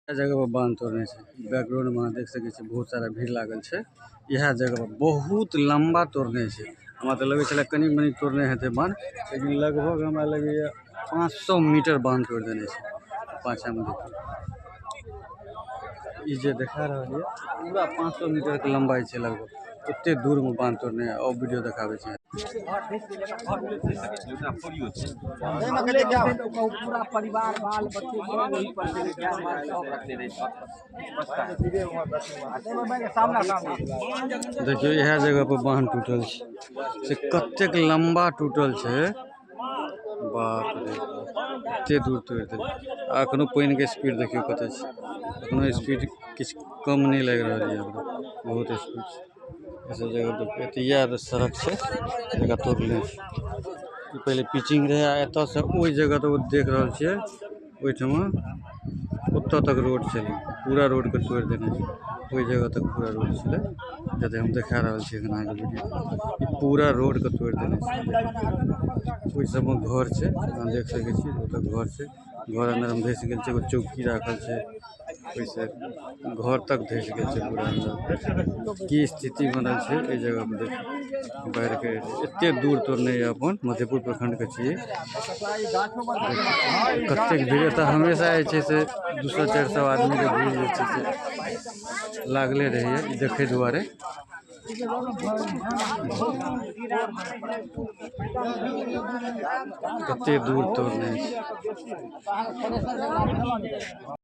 जगह पर बांध तोड़ने से बैकग्राउंड में देख सके बहुत सारा भीड़ लागल है। यह जगह पर बहुत लंबा तोड़ने से हमरा तो लगे चला कनी मनी तोड़ने हेते बांध, लेकिन लगभग हमरा लगे 500 मीटर बांध तोड़ देने से। पाछा में देखिए ये जे देखा रहा है पूरा 500 मीटर के लंबाई है लगभग। उतने दूर में बांध तोड़ने और वीडियो दिखावे छे। पूरा परिवार बाल बच्चे वही पर देखियो यह जगह पर बांध टूटल से कतेक लंबा टूटल है। बाप रे एते दूर तोड़ दे। अखनो पानी के स्पीड देखियो कते छै, अखनो स्पीड किछ कम नहीं लग रहा है, बहुत स्पीड है। ऐसे जगह देखिए सड़क से जगह तोड़ले पहले पिचिंग रहे एत से ओई जगह तो देख रहा छे ओइठमा ओत तक रोड चले पूरा रोड के तोड़ देने छै। ओई जगह तक पूरा रोड चले जते हम दिखा रहल छी अखन आगे वीडियो ई पूरा रोड के तोड़ देने छै। ओई सब में घर छे अहाँ देख सके छी ओत घर छे, घर अंदर में धस गेल छे, एगो चौकी राखल छे, ओइसे घर तक धस गेल छे पूरा अंदर। की स्थिति बनल छे ए जगह पे देखिए बाहर के एते दूर तोड़ने अपन मधेपुर प्रखंड के छिए। कतेक भीड़ त हमेशा जे से 200-400 आदमी के भीड़ जे छे से लागले रहे देखे दुआरे। कते दूर तोड़ने